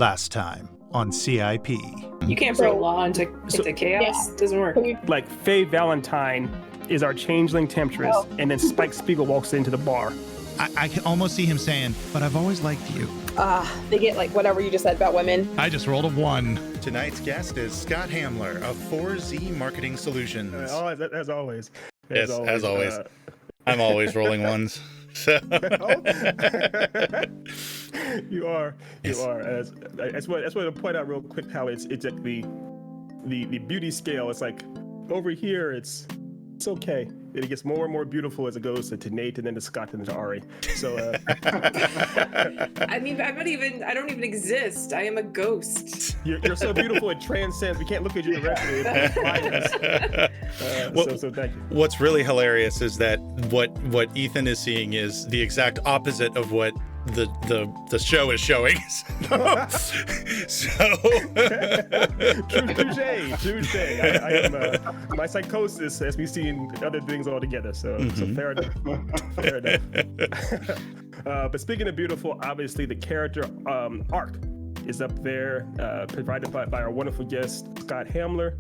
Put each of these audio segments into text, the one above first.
Last time on CIP. You can't bring law into chaos. Yeah. Doesn't work. Like Faye Valentine is our changeling temptress, and then Spike Spiegel walks into the bar. I can almost see him saying, but I've always liked you. They get like whatever you just said about women. I just rolled a 1. Tonight's guest is Scott Hamler of 4Z Marketing Solutions. As always. As always. I'm always rolling 1s. So. You are. I just want to point out real quick how it's at the beauty scale. It's like over here, it's okay. It gets more and more beautiful as it goes to Nate and then to Scott and to Ari. So I mean, I don't even exist. I am a ghost. You're so beautiful it transcends. We can't look at you directly. So thank you. What's really hilarious is that what Ethan is seeing is the exact opposite of what the show is showing. Touche. I am my psychosis has me seeing other things altogether. So fair enough. But speaking of beautiful, obviously the character arc is up there, provided by our wonderful guest Scott Hamler.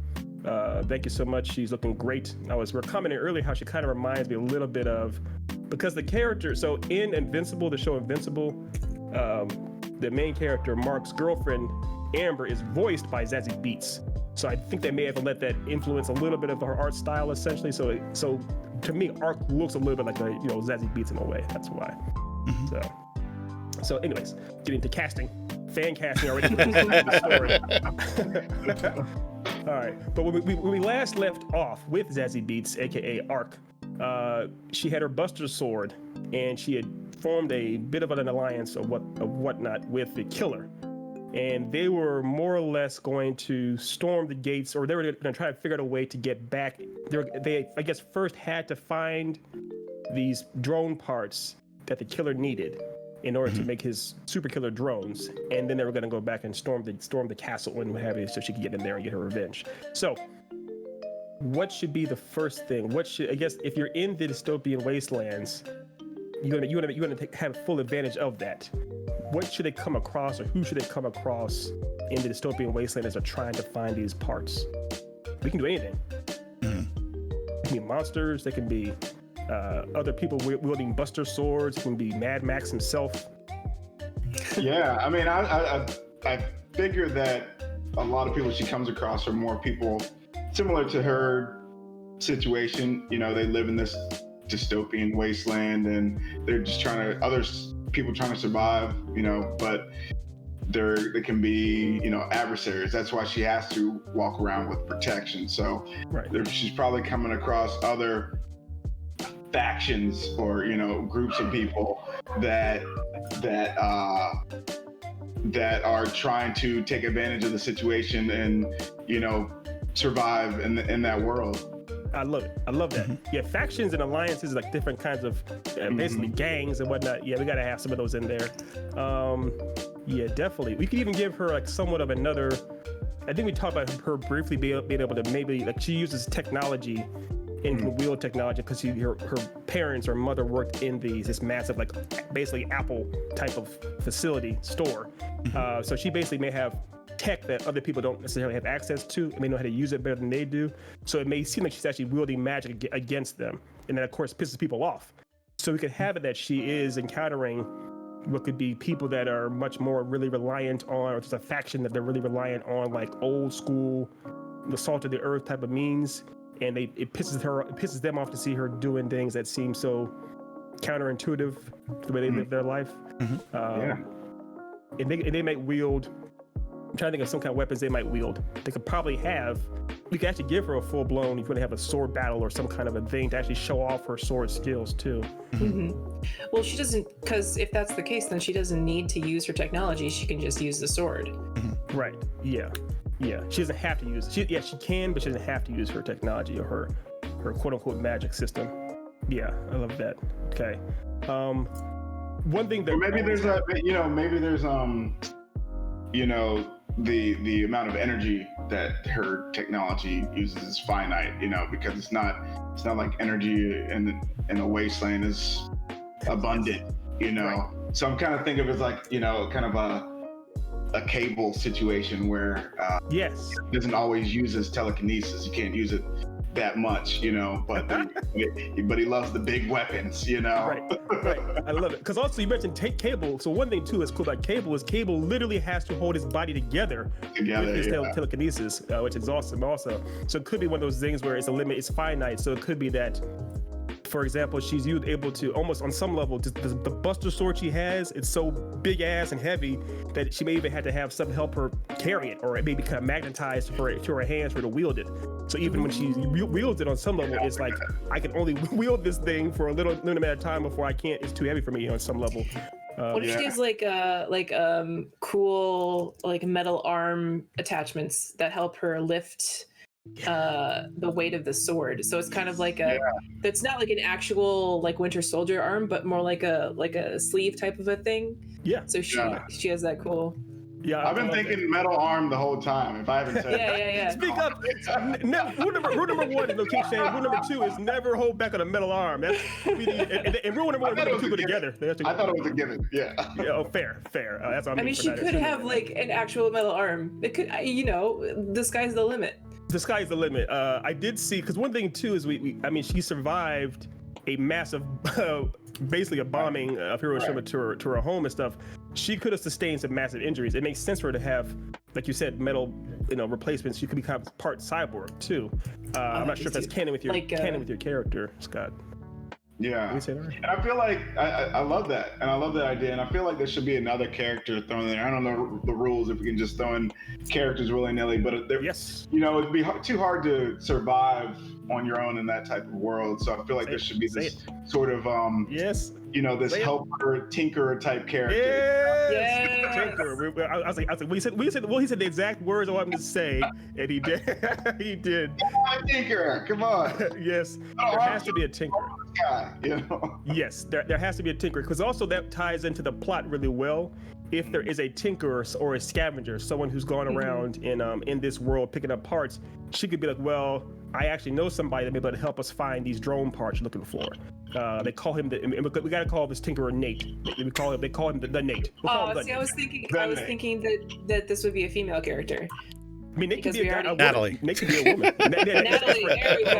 Thank you so much. She's looking great. We're commenting earlier how she kind of reminds me a little bit of, because the character, so in Invincible, the show Invincible, the main character, Mark's girlfriend, Amber, is voiced by Zazie Beetz. So I think they may have let that influence a little bit of her art style, essentially. So to me, Arc looks a little bit like Zazie Beetz in a way. That's why. So anyways, getting to casting. Fan casting already. All right, but when we last left off with Zazie Beetz, aka Arc, she had her Buster Sword, and she had formed a bit of an alliance of whatnot with the Killer, and they were more or less going to storm the gates, or they were going to try to figure out a way to get back. They I guess first had to find these drone parts that the Killer needed in order to make his super killer drones, and then they were going to go back and storm the castle and what have you, so she could get in there and get her revenge. So what should be the first thing? I guess if you're in the dystopian wastelands, you want to have full advantage of that. What should they come across, or who should they come across in the dystopian wasteland as they're trying to find these parts? We can do anything. It can be monsters, they can be other people wielding Buster Swords, it can be Mad Max himself. Yeah, I mean, I figure that a lot of people she comes across are more people similar to her situation. They live in this dystopian wasteland, and they're just people trying to survive, but they can be, adversaries. That's why she has to walk around with protection. So she's probably coming across other factions or groups of people that are trying to take advantage of the situation and survive in that world. I love it. I love that. Yeah, factions and alliances, like different kinds of basically gangs and whatnot. Yeah, we gotta have some of those in there. Yeah, definitely. We could even give her like somewhat of another. I think we talked about her briefly being able to maybe, like, she uses technology in wheel technology because her parents or mother worked in this massive, like, basically Apple type of facility store. So she basically may have tech that other people don't necessarily have access to, and may know how to use it better than they do. So it may seem like she's actually wielding magic against them, and that of course pisses people off. So we could have it that she is encountering what could be people that are much more really reliant on, or just a faction that they're really reliant on, like old school, the salt of the earth type of means. And it pisses them off to see her doing things that seem so counterintuitive to the way they live their life. And they might wield. I'm trying to think of some kind of weapons they might wield. They could probably have. We could actually give her a full blown. If you want to have a sword battle or some kind of a thing to actually show off her sword skills too. Well, she doesn't, because if that's the case, then she doesn't need to use her technology. She can just use the sword. Right. Yeah. She doesn't have to use. She can, but she doesn't have to use her technology or her quote unquote magic system. Yeah, I love that. Okay. One thing that maybe there's the amount of energy that her technology uses is finite, because it's not like energy in a wasteland is abundant, Right. So I'm kind of thinking of it as like, kind of a Cable situation where Yes. he doesn't always use his telekinesis. You can't use it that much, but but he loves the big weapons, Right. I love it. Because also you mentioned Cable. So one thing too is cool about Cable is Cable literally has to hold his body together with his telekinesis, which is awesome also. So it could be one of those things where it's a limit, it's finite. So it could be that, for example, she's able to almost on some level, just the Buster Sword she has, it's so big ass and heavy that she may even have to have something help her carry it, or it may be kind of magnetized to her hands for her to wield it. So even when she wields it on some level, it's like, I can only wield this thing for a little amount of time before I can't, it's too heavy for me on some level. What if she has cool metal arm attachments that help her lift the weight of the sword? So it's kind of like that's not like an actual Winter Soldier arm, but more like a sleeve type of a thing. Yeah. So she has that cool. Yeah, I've been thinking metal arm the whole time. If I haven't said yeah. Speak up. Rule number one is location. Rule number two is never hold back on a metal arm. That's and rule number one, rule number two go together. I thought it was a given. Yeah. Yeah. Oh, fair. That's what I mean. She could have an actual metal arm. It could, the sky's the limit. The sky's the limit. I did see, because one thing too is she survived a massive, basically a bombing of Hiroshima to her home and stuff. She could have sustained some massive injuries. It makes sense for her to have, like you said, metal, replacements. She could become part cyborg too. I'm not sure if that's canon with your character, Scott. Yeah, and I feel like I love that, and I love that idea, and I feel like there should be another character thrown in there. I don't know the rules if we can just throw in characters willy-nilly, but it'd be too hard to survive on your own in that type of world. So I feel like there should be this sort of this helper, tinkerer type character. Yes. Tinker. I was like, he said the exact words I wanted him to say, and he did. He did. Tinkerer, come on. Yes, there has to be a tinkerer. Guy, Yes, there has to be a tinkerer, because also that ties into the plot really well. If there is a tinkerer or a scavenger, someone who's gone around in this world picking up parts, she could be like, well, I actually know somebody that may be able to help us find these drone parts you're looking for. They call him we got to call this tinkerer Nate. They call him the Nate. I was thinking that this would be a female character. I mean, Nate could be Natalie. Nate could be a woman. Natalie, there we go.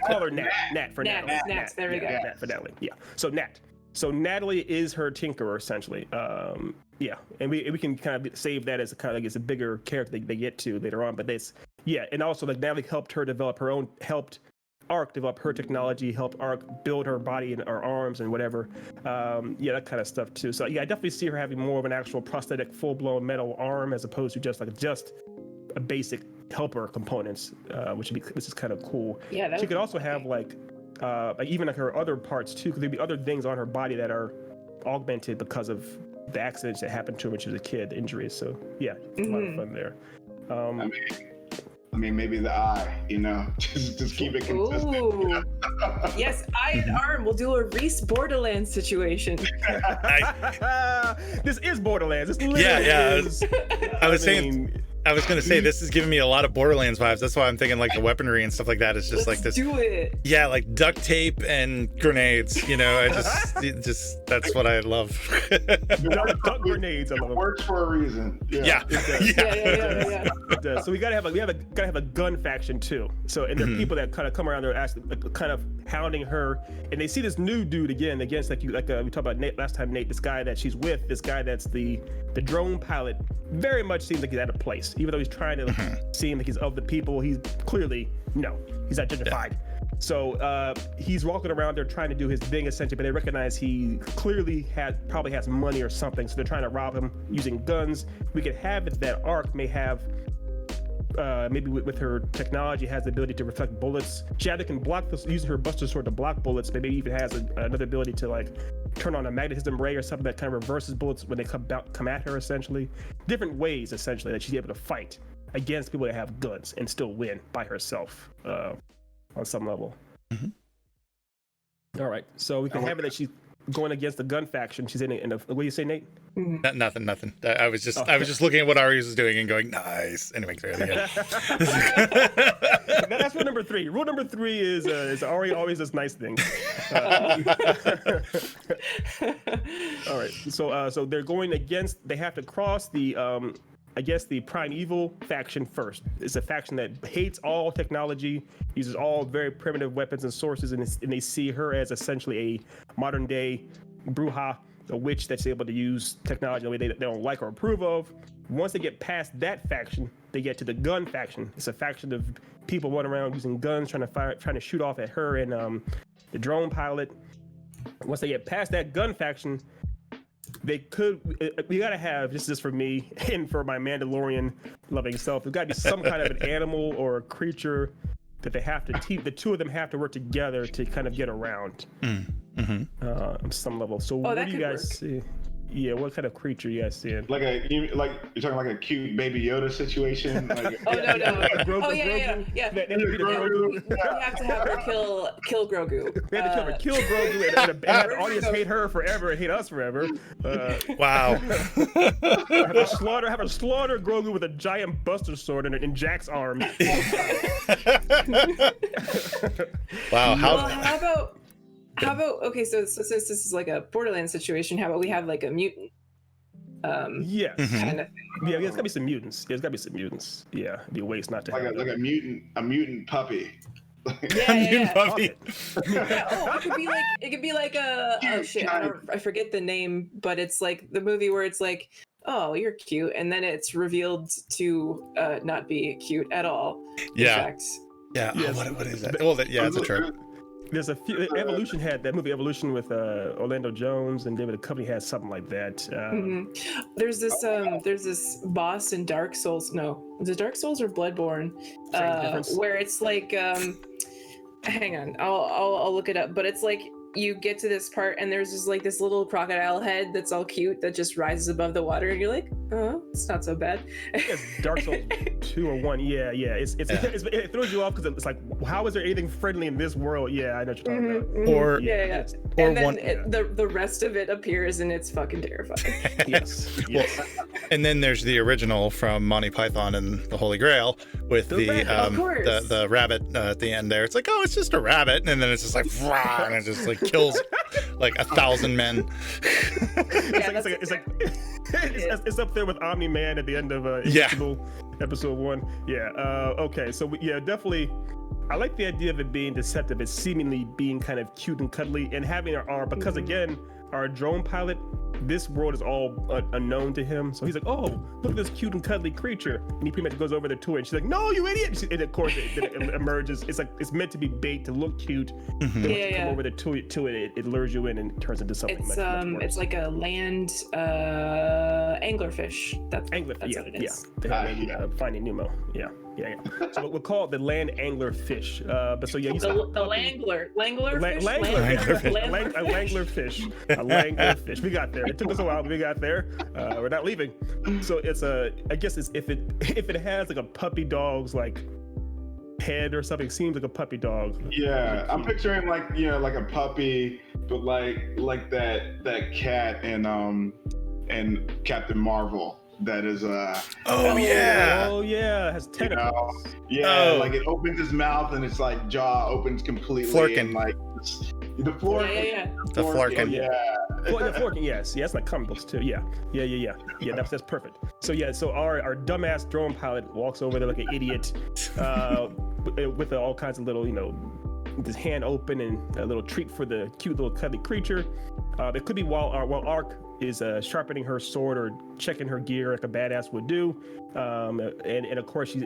Call her Nat. Nat for Natalie. Nat, there we go. Nat for Natalie. Yeah. So Nat. So Natalie is her tinkerer essentially. And we can kind of save that as it's a bigger character they get to later on. But and also Natalie helped her develop helped Arc develop her technology, helped Arc build her body and her arms and whatever. That kind of stuff too. So I definitely see her having more of an actual prosthetic, full-blown metal arm as opposed to just a basic helper components, which is kind of cool. Yeah, she could also have even her other parts too, because there'd be other things on her body that are augmented because of the accidents that happened to her when she was a kid, injuries. So it's a lot of fun there. I mean, maybe the eye, just keep it consistent. Ooh. Yes, eye and arm. We'll do a Reese Borderlands situation. This is Borderlands. This literally is. I was gonna say this is giving me a lot of Borderlands vibes. That's why I'm thinking the weaponry and stuff like that is just Let's this. Do it. Yeah, like duct tape and grenades. I just that's what I love. Duct grenades. I love it. Works for a reason. Yeah. Yeah. It does. So we gotta have a gun faction too. So and there are people that kind of come around there asking, kind of hounding her, and they see this new dude against we talked about Nate last time. Nate, this guy that she's with, this guy that's the drone pilot, very much seems like he's out of place. Even though he's trying to seem like he's of the people, he's clearly he's identified. Yeah. So he's walking around there trying to do his thing essentially, but they recognize he clearly probably has money or something, so they're trying to rob him using guns. We could have it that Arc may have maybe with her technology has the ability to reflect bullets. She either can block using her Buster Sword to block bullets, but maybe even has another ability to turn on a magnetism ray or something that kind of reverses bullets when they come at her essentially. Different ways essentially that she's able to fight against people that have guns and still win by herself on some level. All right, so we can have it that going against the gun faction. She's in a what do you say, Nate? Nothing. I was just looking at what Ari was doing and going, nice. Anyway, go ahead. That's rule number 3. Rule number 3 is Ari always does nice things. All right. So they're going against. They have to cross the I guess the primeval faction first. It's a faction that hates all technology, uses all very primitive weapons and sources, and they see her as essentially a modern day bruja, a witch that's able to use technology in a way they don't like or approve of. Once they get past that faction, they get to the gun faction. It's a faction of people running around using guns, trying to shoot off at her and the drone pilot. Once they get past that gun faction, we gotta have, this is for me and for my Mandalorian loving self, there's gotta be some kind of an animal or a creature that they have to teach. The two of them have to work together to kind of get around on some level. So what do you guys see? Yeah, what kind of creature you guys seeing? Like you're talking like a cute Baby Yoda situation. Like, Oh no! Grogu, Oh yeah. We have to have her kill Grogu. We had to kill Grogu and have the audience hate her forever and hate us forever. Wow. Have a slaughter Grogu with a giant Buster Sword in Jack's arm. Wow. Well, how about okay? So since this is like a Borderlands situation, how about we have like a mutant? Yes. Kind of thing. Yeah, there's gotta be some mutants. Yeah, it'd be a waste not to have like a mutant puppy. Yeah. Puppy. Yeah, it could be like a oh shit, I forget the name, but it's like the movie where it's like, oh, you're cute, and then it's revealed to not be cute at all. Yeah. In fact. Yeah. Yes. Oh, what is that? Oh, it's a trope. There's a few. Evolution had that movie Evolution with Orlando Jones and David Duchovny has something like that. There's this boss in Dark Souls. No, is it Dark Souls or Bloodborne? Where it's like, hang on, I'll look it up. But it's like you get to this part and there's just like this little crocodile head that's all cute that just rises above the water and you're like, oh, it's not so bad. It's Dark Souls 2 or 1. Yeah. It throws you off because it's like, how is there anything friendly in this world? Yeah, I know what you're talking about. Or and then the rest of it appears and it's fucking terrifying. Yes. Well, and then there's the original from Monty Python and the Holy Grail with the rabbit at the end there. It's like, oh, it's just a rabbit, and then it's just like, and it just like kills like 1,000 men. It's up there with Omni-Man at the end of Invincible episode 1. Yeah. Okay. So definitely. I like the idea of it being deceptive. It's seemingly being kind of cute and cuddly and having because again, our drone pilot, this world is all unknown to him. So he's like, oh, look at this cute and cuddly creature. And he pretty much goes over there to it. And she's like, no, you idiot. And of course it emerges. It's like, it's meant to be bait to look cute. Come over there to it, it lures you in and turns into something much worse. It's like a land anglerfish. That's what it is. Yeah. Finding Nemo. Yeah. So we'll call it the land angler fish. But so yeah, the langler fish. A langler fish. We got there. It took us a while, but we got there. We're not leaving. So it's I guess it's if it has like a puppy dog's like head or something, seems like a puppy dog. Yeah, I'm picturing like a puppy, but like that cat and Captain Marvel. That is it has tentacles. Like it opens his mouth and it's like jaw opens completely. Florkin. And like the Florkin. The Florkin. The Florkin, yes. Yeah, it's like comic books too. Yeah. That's perfect. So our dumbass drone pilot walks over there like an idiot, with all kinds of little, with his hand open and a little treat for the cute little cuddly creature. It could be while Ark is sharpening her sword or checking her gear like a badass would do, and of course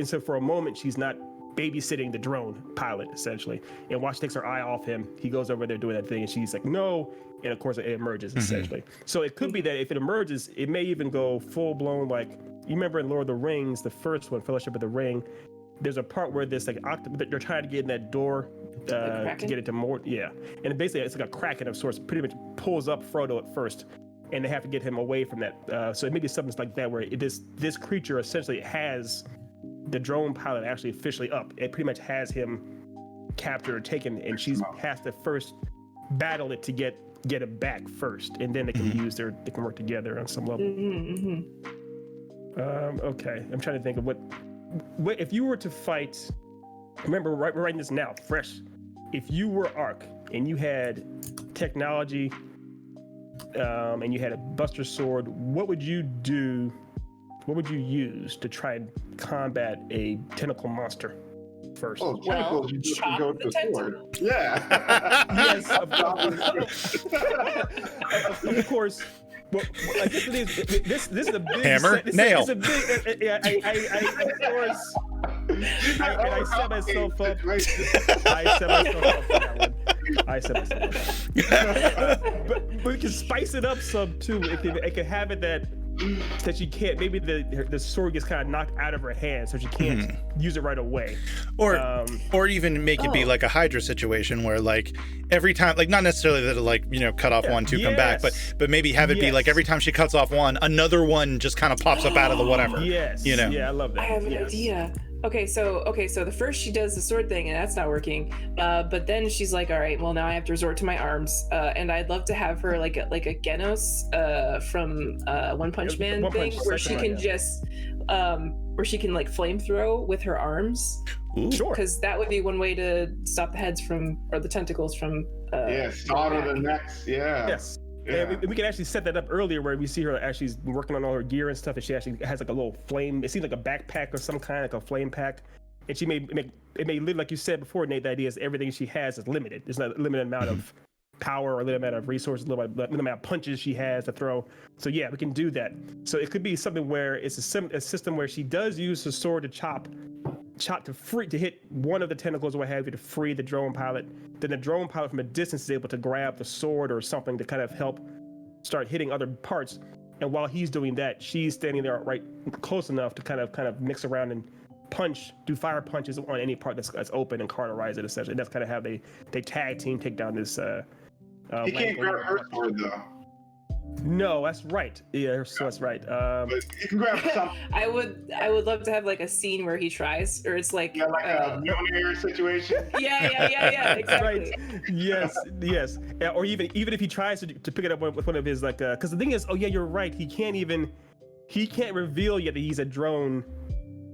so for a moment she's not babysitting the drone pilot essentially, and while she takes her eye off him, he goes over there doing that thing and she's like, no, and of course it emerges essentially. So it could be that if it emerges, it may even go full blown, like you remember in Lord of the Rings, the first one, Fellowship of the Ring, there's a part where this like they're trying to get in that door to get it to more, and basically it's like a kraken of sorts, pretty much pulls up Frodo at first, and they have to get him away from that. So it may be something like that where this creature essentially has the drone pilot actually officially up. It pretty much has him captured or taken, and she has to first battle it to get get it back first, and then they can they can work together on some level. Okay, I'm trying to think of what if you were to fight. Remember, we're writing this now, fresh. If you were Arc and you had technology, and you had a Buster Sword, what would you do? What would you use to try and combat a tentacle monster first? Oh, tentacles, you just go with the sword. Yeah. Yes, of course. Well, I guess this is a big hammer, nail. Of course. I set myself up. I set myself up for that one. But we can spice it up some too. It can have it that she can't. Maybe the sword gets kind of knocked out of her hand, so she can't use it right away. Or even make it be like a Hydra situation where like every time, like not necessarily that it like cut off one to come back, but maybe have it be like every time she cuts off one, another one just kind of pops up out of the whatever. Yes. Yeah, I love that. I have an idea. Okay, so the first she does the sword thing and that's not working, but then she's like, all right, well now I have to resort to my arms, and I'd love to have her like a Genos from One Punch Man thing, where she can just where she can like flame throw with her arms. Ooh. Sure. Because that would be one way to stop the heads or the tentacles from. Solder the necks. Yeah. Yes. Yeah. And we can actually set that up earlier where we see her actually working on all her gear and stuff, and she actually has like a little flame. It seems like a backpack or some kind, like a flame pack. And she may live, like you said before, Nate, the idea is everything she has is limited. There's not a limited amount of power or a limited amount of resources, limited amount of punches she has to throw. So yeah, we can do that. So it could be something where it's a system where she does use her sword to chop to hit one of the tentacles or what have you to free the drone pilot. Then the drone pilot from a distance is able to grab the sword or something to kind of help start hitting other parts. And while he's doing that, she's standing there right close enough to kind of mix around and do fire punches on any part that's open and cauterize it essentially. That's kind of how they tag team take down this. He can't grab her sword though. No, that's right. Yeah, so that's right. But you can grab something. I would love to have like a scene where he tries, or it's like like a millionaire situation. Yeah, exactly. Right. Yes. Yeah, or even if he tries to pick it up with one of his like, because the thing is, oh yeah, you're right. He can't reveal yet that he's a drone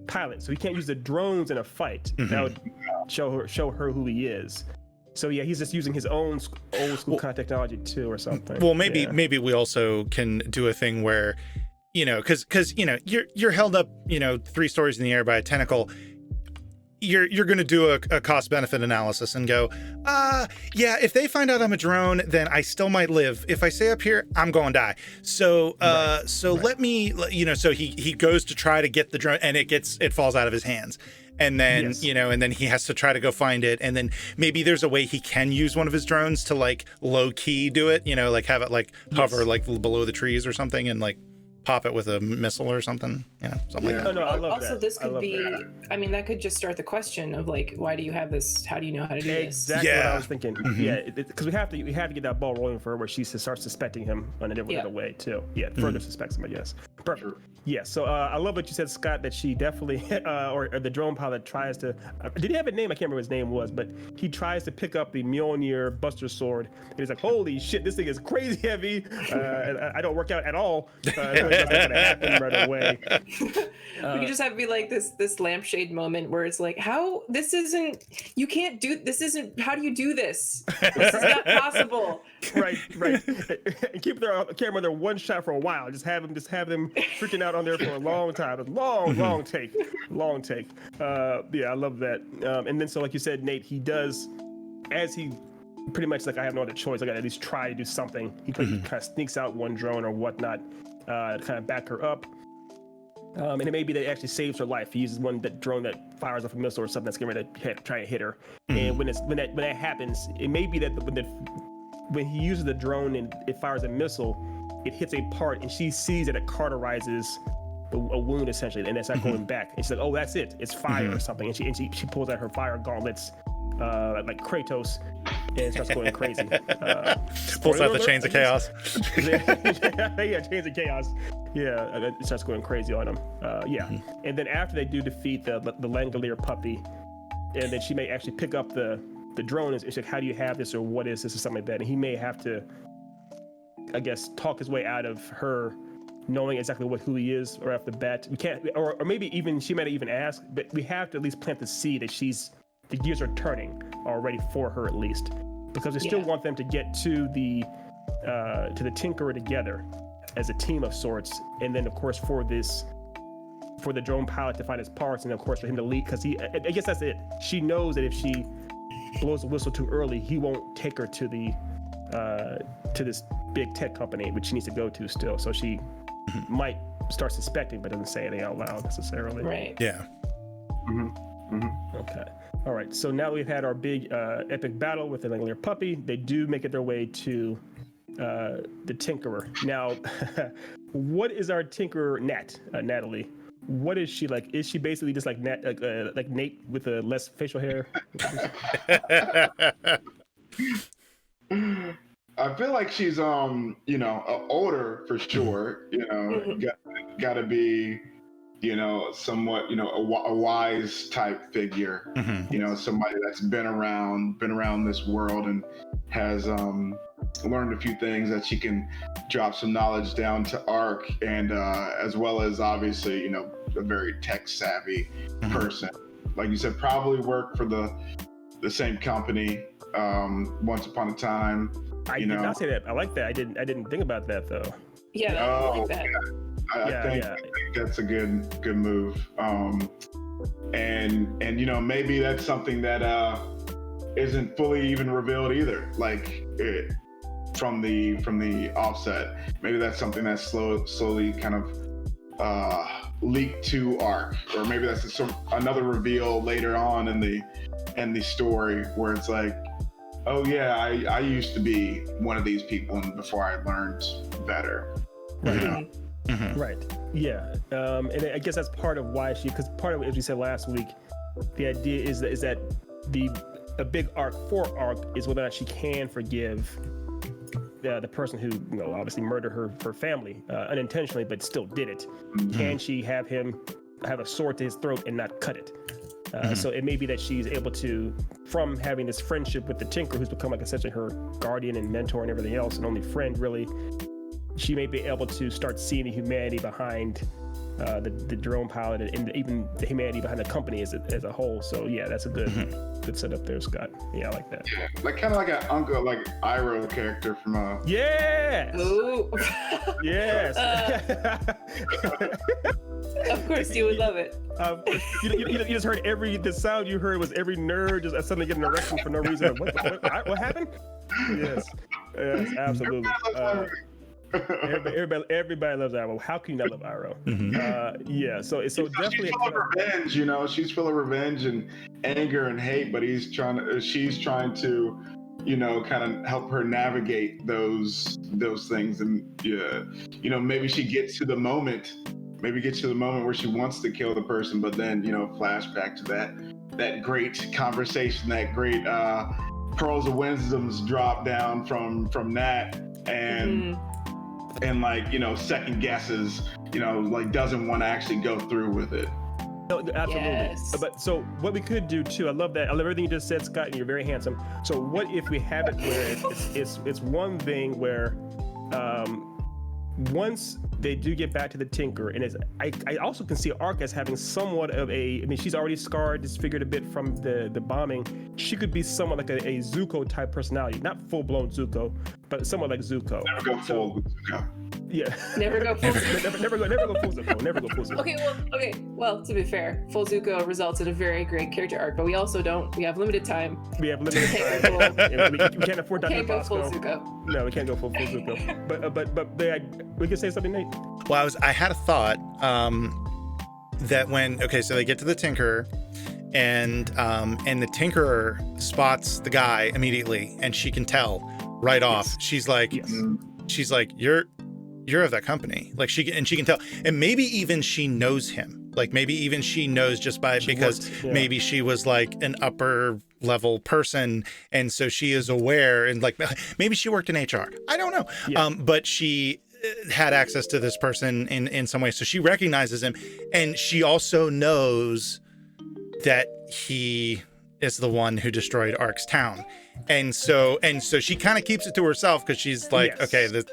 pilot, so he can't use the drones in a fight. That would show her who he is. So yeah, he's just using his own old school kind of technology too, or something. Well, maybe we also can do a thing where, because you're held up, 3 stories in the air by a tentacle. You're going to do a cost benefit analysis and go, yeah, if they find out I'm a drone, then I still might live. If I stay up here, I'm going to die. So, let me, so he goes to try to get the drone and it falls out of his hands. And then, and then he has to try to go find it. And then maybe there's a way he can use one of his drones to like low key do it, like have it like hover like below the trees or something and like pop it with a missile or something, something like that. No, I love also, that. this could be, that could just start the question of like, why do you have this? How do you know how to do this? Exactly what I was thinking. Yeah, because we have to get that ball rolling for her where she starts suspecting him in a different way too. Yeah, further suspects him, I guess. Perfect. Yeah, so I love what you said, Scott, that she definitely, or the drone pilot tries to, did he have a name? I can't remember what his name was, but he tries to pick up the Mjolnir Buster Sword, and he's like, holy shit, this thing is crazy heavy, and I don't work out at all. It's not gonna happen right away. We could just have it be like this lampshade moment where it's like, how, you can't do, this isn't, how do you do this? This is not possible. Right. And keep their camera there one shot for a while. Just have them freaking out on there for a long time. Long take. Yeah, I love that. And then so like you said, Nate, he does, as he pretty much like, I have no other choice. I got to at least try to do something. He kind of sneaks out one drone or whatnot, to kind of back her up. And it may be that it actually saves her life. He uses that drone that fires off a missile or something that's getting ready to try and hit her. And when that happens, it may be that when he uses the drone and it fires a missile, it hits a part and she sees that it cauterizes a wound essentially, and it's not going back. And she's like, "Oh, that's it. It's fire or something." And she pulls out her fire gauntlets, like Kratos, and starts going crazy. Pulls out the chains of chaos. Yeah, chains of chaos. Yeah, it starts going crazy on him. And then after they do defeat the Langolier puppy, and then she may actually pick up the drone and she's like, how do you have this, or what is this, or something like that. And he may have to I guess, talk his way out of her knowing exactly who he is right off the bat. We can't, or maybe even she might even ask, but we have to at least plant the seed that the gears are turning already for her at least, because we still want them to get to the Tinkerer together as a team of sorts, and then of course for the drone pilot to find his parts, and of course for him to lead, because I guess that's it. She knows that if she blows the whistle too early, he won't take her to this big tech company, which she needs to go to still. So she might start suspecting, but doesn't say anything out loud necessarily. Right. Yeah. Okay. All right. So now we've had our big epic battle with the Langolier puppy. They do make it their way to the Tinkerer. Now, what is our Tinkerer, Natalie? What is she like? Is she basically just like Nate with less facial hair? I feel like she's older for sure. Got to be somewhat a wise type figure. Somebody that's been around this world and has learned a few things that she can drop some knowledge down to Ark, and as well as obviously a very tech savvy person. Like you said, probably worked for the same company once upon a time. I did not say that. I like that. I didn't think about that though. Yeah, I like that. I think that's a good move. And maybe that's something that isn't fully even revealed either. Like from the offset, maybe that's something that's slowly kind of leaked to Ark, or maybe that's another reveal later on in the story where it's like, oh yeah, I used to be one of these people before I learned better. Right. Yeah. And I guess that's part of why because part of it, as we said last week, the idea is that a big arc for Ark is whether or not she can forgive the person who obviously murdered her family unintentionally, but still did it. Can she have him have a sword to his throat and not cut it? So it may be that she's able to, from having this friendship with the Tinker, who's become like essentially her guardian and mentor and everything else, and only friend really, she may be able to start seeing the humanity behind the drone pilot and even the humanity behind the company as a whole. So yeah, that's a good setup there, Scott. Yeah, I like that. Yeah, like kind of like an Uncle, like Iroh character from Yes! Ooh. Yes! Of course you would love it. You just heard the sound you heard was every nerd just suddenly getting an erection for no reason. What happened? Yes, absolutely. Everybody loves Iroh. How can you not love Iroh? Yeah, so definitely she's full of revenge. She's full of revenge and anger and hate, but she's trying to kind of help her navigate those things, and maybe she gets to the moment where she wants to kill the person, but then flashback to that great conversation, that great pearls of wisdoms drop down from Nat, and second guesses, like doesn't want to actually go through with it. No, absolutely. Yes. But so what we could do too, I love that. I love everything you just said, Scott, and you're very handsome. So what if we have it where it's one thing where once they do get back to the Tinker, and I also can see Ark as having somewhat of she's already scarred, disfigured a bit from the bombing. She could be somewhat like a Zuko type personality, not full blown Zuko, but somewhat like Zuko. Never go full Zuko. Yeah. Never go full Zuko. never go full Zuko. Never go full Zuko. Okay. Well, to be fair, full Zuko results in a very great character arc, but we also don't. We have limited time. We can't afford Dr. Can't go full Bosco. Zuko. No, we can't go full Zuko. But we can say something, Nate. Well, I had a thought that so they get to the Tinkerer, and the Tinkerer spots the guy immediately, and she can tell right off. She's like, you're of that company. Like she can tell, and maybe even she knows him. Like maybe even she knows just because maybe she was like an upper level person, and so she is aware, and like maybe she worked in HR. I don't know. Yeah. But she had access to this person in some way, so she recognizes him, and she also knows that he is the one who destroyed Ark's town. And so she kind of keeps it to herself because she's like, Yes. okay, this,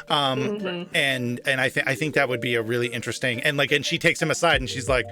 and I think that would be a really interesting, and she takes him aside and she's like,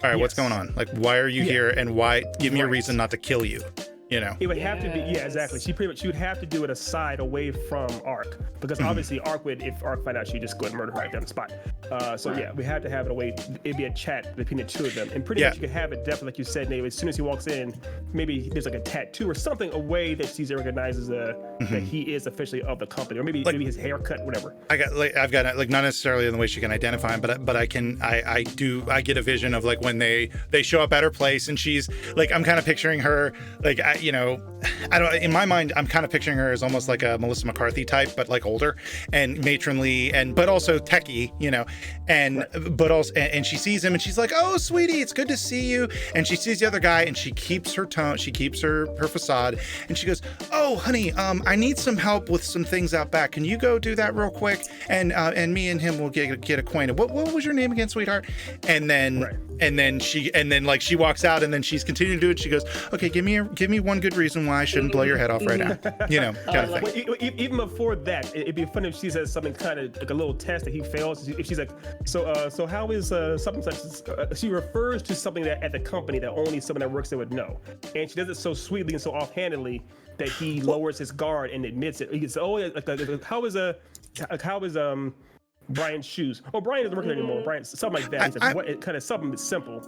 all right, what's going on? Like, why are you here? And why? Give me a reason not to kill you. You know, it would have to be, yeah, exactly. She would have to do it aside, away from Ark, because obviously Ark would, if Ark found out, she'd just go and murder her right there on the spot. Yeah, we had to have it away. It'd be a chat between the two of them, and pretty much you could have it definitely, like you said, Nate. As soon as he walks in, maybe there's like a tattoo or something, a way that she recognizes that he is officially of the company, or maybe his haircut, whatever. I've got not necessarily in the way she can identify him, but I get a vision of like when they show up at her place and she's like, I'm kind of picturing her like. In my mind, I'm kind of picturing her as almost like a Melissa McCarthy type, but like older and matronly, but also techie, but also, and she sees him and she's like, oh, sweetie, it's good to see you. And she sees the other guy and she keeps her tone, she keeps her facade, and she goes, oh, honey, I need some help with some things out back. Can you go do that real quick? And me and him will get acquainted. What was your name again, sweetheart? And then she walks out and then she's continuing to do it. She goes, okay, give me one good reason why I shouldn't blow your head off right now, kind of thing. Even before that, it'd be funny if she says something kind of like a little test that he fails. If she's like, so how is something such? She refers to something that at the company that only someone that works there would know, and she does it so sweetly and so offhandedly that he lowers his guard and admits it. He gets, how is Brian's shoes? Oh, Brian doesn't work there anymore. Brian, something like that. He's like, what? It kind of something that's simple.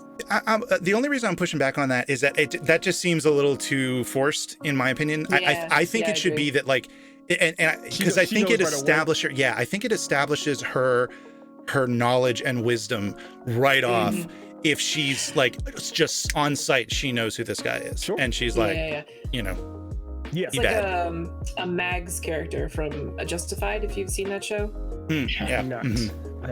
The only reason I'm pushing back on that is that that just seems a little too forced, in my opinion. I think it should be that like, because I think it establishes. Yeah, I think it establishes her knowledge and wisdom right off. If she's like just on site, she knows who this guy is, and she's like, it's like a Mags character from Justified, if you've seen that show. I have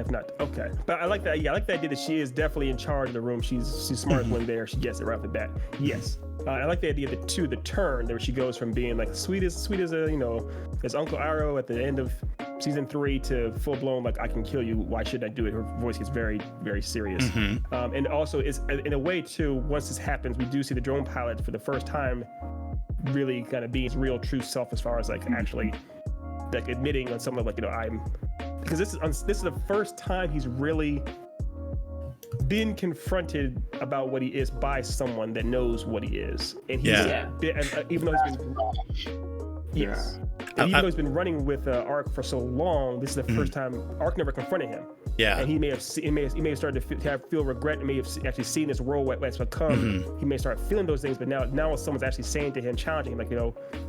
not. Okay, but I like that. Yeah, I like the idea that she is definitely in charge of the room. She's smart when there. She gets it right off the bat. Yes, I like the idea that the turn where she goes from being like sweet as as Uncle Aro at the end of season 3 to full blown like I can kill you. Why should I do it? Her voice gets very, very serious. And also, it's in a way too. Once this happens, we do see the drone pilot for the first time really kind of being his real true self as far as like actually like admitting on something like I'm. Because this is the first time he's really been confronted about what he is by someone that knows what he is, and he's even though he's been even though he's been running with Ark for so long, this is the first time Ark never confronted him. Yeah, and he may have started to feel regret, and may have actually seen this world what's become. He may start feeling those things, but now someone's actually saying to him, challenging him, like,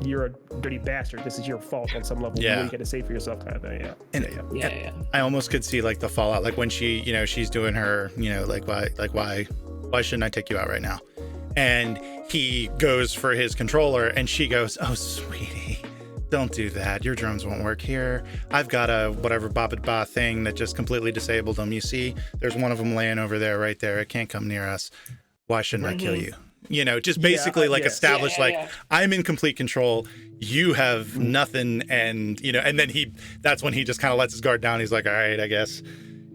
you're a dirty bastard. This is your fault on some level. Yeah, you got to say for yourself, kind of thing. I almost could see like the fallout, like when she, she's doing her, why shouldn't I take you out right now? And he goes for his controller, and she goes, oh, sweetie, don't do that. Your drones won't work here. I've got a whatever ba thing that just completely disabled them. You see, there's one of them laying over there, right there. It can't come near us. Why shouldn't I kill you? Just basically establish I'm in complete control. You have nothing. And, and then that's when he just kind of lets his guard down. He's like, all right, I guess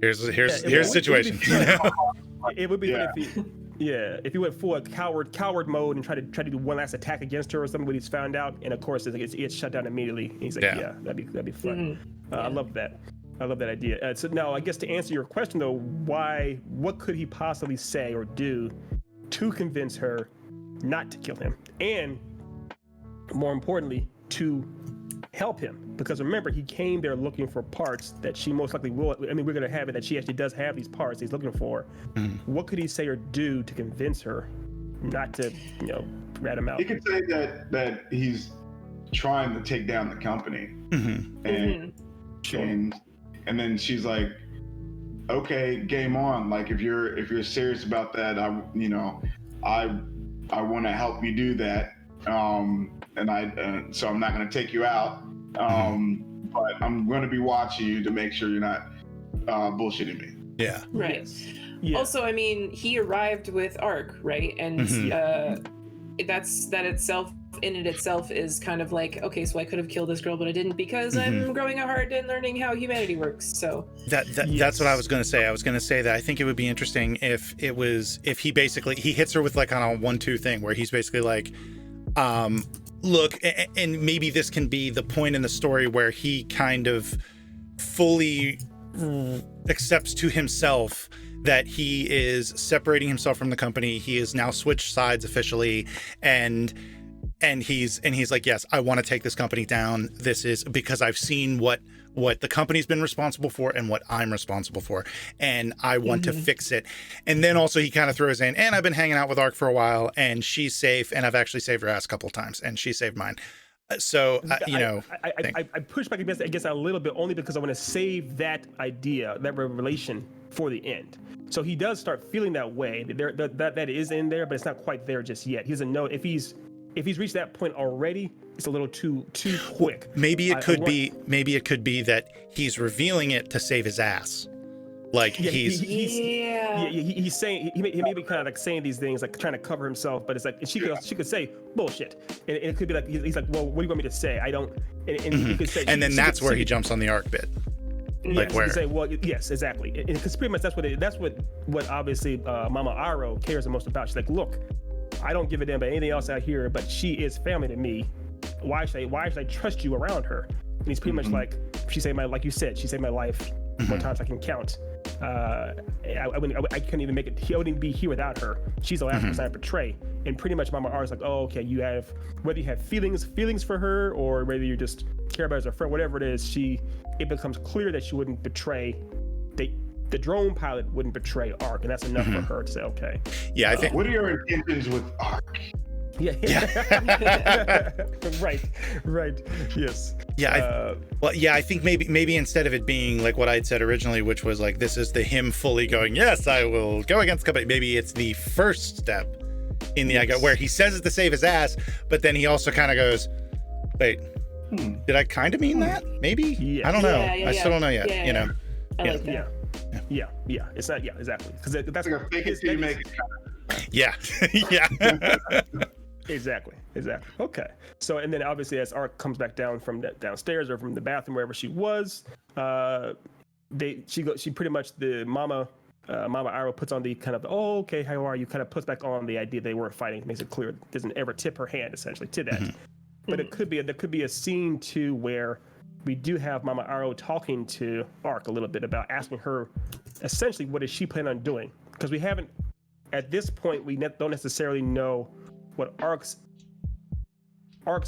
here's the situation. It would be if he went full coward mode and try to do one last attack against her or something when he's found out, and of course it's shut down immediately. And he's like, that'd be fun. I love that. I love that idea. So now, I guess to answer your question though, what could he possibly say or do to convince her not to kill him, and more importantly, to help him? Because remember, he came there looking for parts that she most likely will. I mean, we're going to have it that she actually does have these parts he's looking for. What could he say or do to convince her not to, rat him out? He could say that he's trying to take down the company, and then she's like, okay, game on. Like if you're serious about that, I want to help you do that. So I'm not going to take you out. But I'm going to be watching you to make sure you're not bullshitting me. Yeah. Right. Yes. Yeah. Also, I mean, he arrived with Ark, right? And that itself in it itself is kind of like, okay, so I could have killed this girl, but I didn't because I'm growing a heart and learning how humanity works. So that's what I was going to say. I was going to say that I think it would be interesting if he basically he hits her with like on a 1-2 thing where he's basically like, look, and maybe this can be the point in the story where he kind of fully accepts to himself that he is separating himself from the company. He has now switched sides officially, and he's like, yes, I want to take this company down. This is because I've seen what the company's been responsible for and what I'm responsible for, and I want to fix it. And then also he kind of throws in, and I've been hanging out with Ark for a while, and she's safe, and I've actually saved her ass a couple of times, and she saved mine. So I push back against that a little bit, only because I want to save that idea, that revelation, for the end. So he does start feeling that way. That is in there, but it's not quite there just yet. He doesn't know if he's reached that point already. It's a little too quick. Maybe it could be that he's revealing it to save his ass. Like he's saying he may be kind of like saying these things, like trying to cover himself, but it's like she could say bullshit, and it could be like he's like, well, what do you want me to say? I don't. And he could say, and then that's where he jumps on the Ark bit. Like yes, where? Say, well, yes, exactly. Because pretty much that's what obviously Mama Aro cares the most about. She's like, look, I don't give a damn about anything else out here, but she is family to me. Why should I trust you around her? And he's pretty much like, she saved my, like you said, she saved my life more times I can count. I couldn't even make it. He wouldn't be here without her. She's the last person I betray. And pretty much Mama R's like, oh, okay, you have, whether you have feelings for her or whether you just care about her as a friend, whatever it is, it becomes clear that she wouldn't betray, the drone pilot wouldn't betray Ark, and that's enough for her to say, okay. Yeah, I think. What are your intentions with Ark? Yeah. Right. Yes. Yeah. I think maybe instead of it being like what I'd said originally, which was like, this is him fully going, yes, I will go against the company. Maybe it's the first step in the idea where he says it to save his ass, but then he also kind of goes, wait, did I kind of mean that? Maybe? Yeah. I don't know. I still don't know yet. You know? I like that. Yeah. It's not. Yeah, exactly. Because that's like a fake it till you make it. Yeah. Yeah. Exactly. Okay. So, and then obviously as Ark comes back down from downstairs or from the bathroom, wherever she was, she pretty much, the Mama Aro puts on the kind of, oh, okay, how are you? Kind of puts back on the idea they weren't fighting, makes it clear, doesn't ever tip her hand essentially to that. But there could be a scene too where we do have Mama Aro talking to Ark a little bit about asking her essentially what is she planning on doing, because we haven't, at this point, we don't necessarily know what Ark's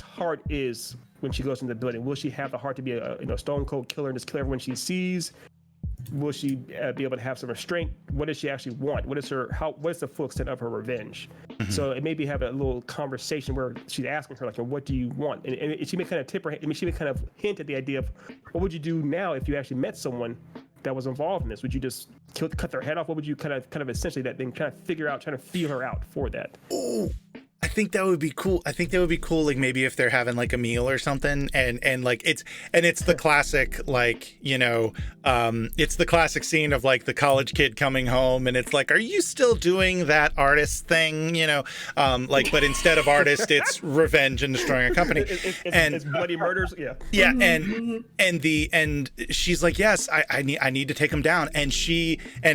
heart is when she goes into the building. Will she have the heart to be a stone cold killer and just kill everyone she sees? Will she be able to have some restraint? What does she actually want? What is the full extent of her revenge? So it maybe have a little conversation where she's asking her, like, what do you want? And she may kind of tip her, she may kind of hint at the idea of, what would you do now if you actually met someone that was involved in this? Would you just cut their head off? What would you kind of essentially that then kind of figure out, trying to feel her out for that? Ooh. I think that would be cool. Like maybe if they're having like a meal or something, and like it's the classic, like, you know, it's the classic scene of like the college kid coming home and it's like, are you still doing that artist thing? You know, like, but instead of artist, it's revenge and destroying a company. It's bloody murders. Yeah. Yeah. And she's like, yes, I need to take him down. And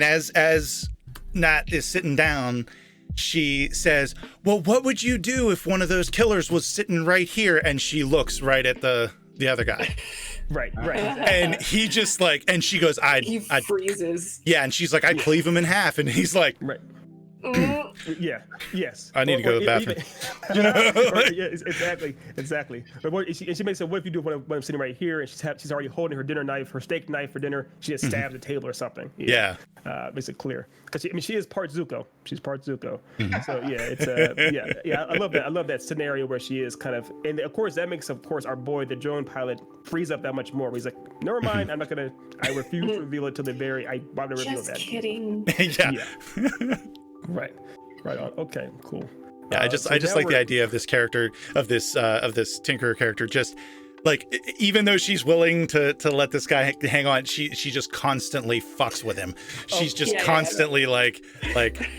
as Nat is sitting down, she says, well, what would you do if one of those killers was sitting right here? And she looks right at the other guy. Right. And he just like, and she goes, he freezes. Yeah. And she's like, I'd cleave him in half. And he's like, right. Yeah. Yes. I need to go to the bathroom. Exactly. But she makes it. What if you do when I'm sitting right here and she's already holding her dinner knife, her steak knife for dinner? She just stabs the table or something. Yeah. Makes it clear, because she is part Zuko. She's part Zuko. So yeah, it's I love that. I love that scenario where she is kind of, and of course that makes our boy, the drone pilot, freeze up that much more. He's like, never mind, I refuse to reveal it till the very. I want to reveal that. Just kidding. Yeah. Right on. Okay, cool. Yeah, I just like the idea of this character, of this Tinkerer character, just even though she's willing to let this guy hang on, she just constantly fucks with him. She's just constantly like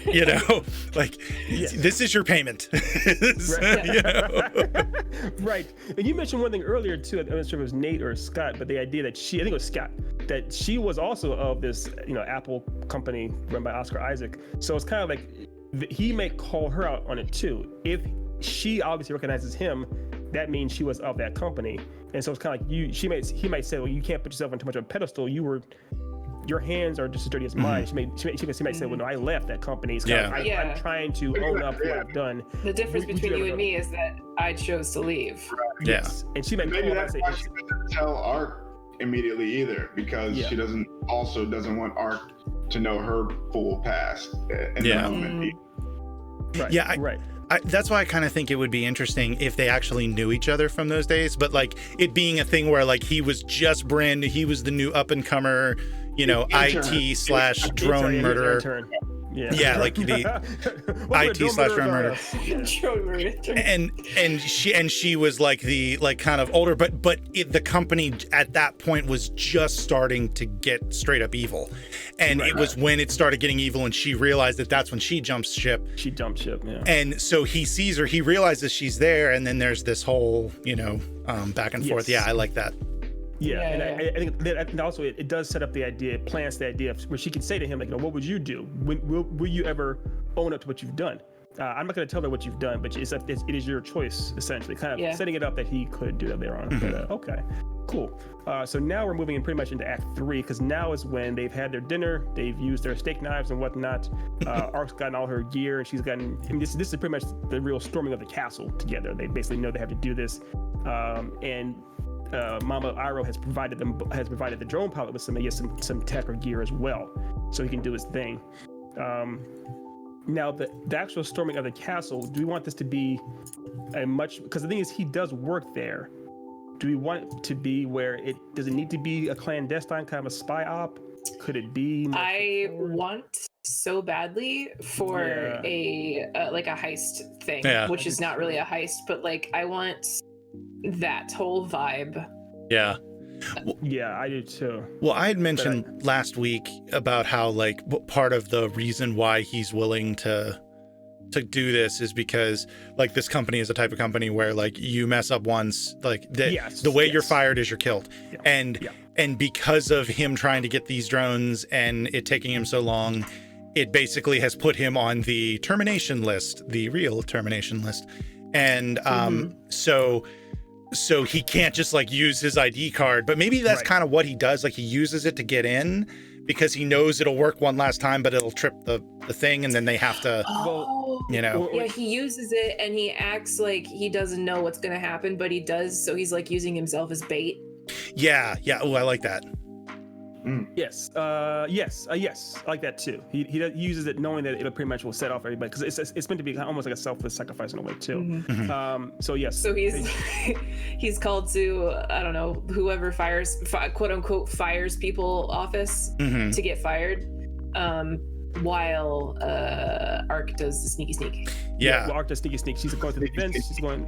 you know, like this is your payment. Right. You know? Right. And you mentioned one thing earlier too. I'm not sure if it was Nate or Scott, but the idea that I think it was Scott, that she was also of this, you know, Apple company run by Oscar Isaac. So it's kind of like he may call her out on it too. If she obviously recognizes him, that means she was of that company. And so it's kind of like he might say, well, you can't put yourself on too much of a pedestal. Your hands are just as dirty as mine. She might say, well, no, I left that company. It's kind of like, I'm trying to own up what I've done. The difference between you and me is that I chose to leave. Right. Yes. And she might maybe that's why she doesn't tell Ark immediately either, because she doesn't want Ark to know her full past in the moment. Right. Yeah. Right. That's why I kind of think it would be interesting if they actually knew each other from those days, but like it being a thing where like he was just brand new, he was the new up and comer, you know, IT/drone murderer. Yeah, like the IT/drone murderer. and she was like the kind of older, but the company at that point was just starting to get straight up evil, and it was when it started getting evil, and she realized that's when she jumps ship. Yeah. And so he sees her, he realizes she's there, and then there's this whole, you know, back and forth. Yeah, I like that. Yeah, and I think that also it does set up the idea, it plants the idea where she can say to him, like, you know, what would you do? Will you ever own up to what you've done? I'm not going to tell her what you've done, but it is your choice, essentially, kind of setting it up that he could do that later on. But, okay, cool. So now we're moving in pretty much into Act 3, because now is when they've had their dinner, they've used their steak knives and whatnot. Ark's gotten all her gear, and she's gotten, I mean, this is pretty much the real storming of the castle together. They basically know they have to do this. And Mama Iro has provided the drone pilot with some tech or gear as well, so he can do his thing. Now the actual storming of the castle, do we want this to be because the thing is he does work there. Do we want it to be where does it need to be a clandestine kind of a spy op? Could it be? I want so badly for a heist thing, which is not really a heist, but like I want that whole vibe. Yeah. Yeah, I do too. Well, I had mentioned last week about how like part of the reason why he's willing to do this is because like this company is a type of company where like you mess up once, like the way you're fired is you're killed. And because of him trying to get these drones and it taking him so long, it basically has put him on the termination list, the real termination list. And so he can't just like use his ID card, but maybe that's kind of what he does. Like he uses it to get in because he knows it'll work one last time, but it'll trip the thing, and then they have to, you know. Yeah, he uses it and he acts like he doesn't know what's going to happen, but he does. So he's like using himself as bait. Yeah. Oh, I like that. Yes. I like that too. He uses it knowing that it pretty much will set off everybody, because it's meant to be almost like a selfless sacrifice in a way too. So yes. So he's called to, I don't know, whoever quote unquote fires people office to get fired, while Ark does the sneaky sneak. Yeah. Well, Ark does sneaky sneak. She's going to the fence. She's going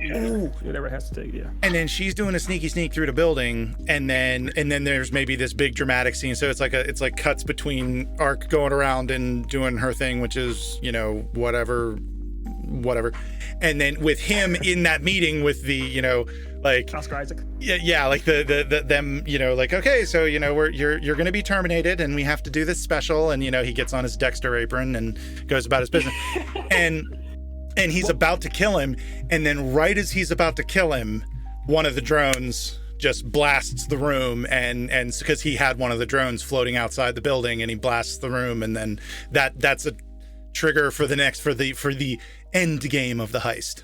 whatever it has to take. Yeah. And then she's doing a sneaky sneak through the building, and then there's maybe this big dramatic scene. So it's like cuts between Ark going around and doing her thing, which is, you know, whatever, and then with him in that meeting with the, you know, like Oscar Isaac. Yeah, like the them, you know, like, okay, so, you know, you're going to be terminated and we have to do this special, and, you know, he gets on his Dexter apron and goes about his business. and he's about to kill him, and then right as he's about to kill him, one of the drones just blasts the room, and because he had one of the drones floating outside the building, and he blasts the room, and then that's a trigger for the end game of the heist.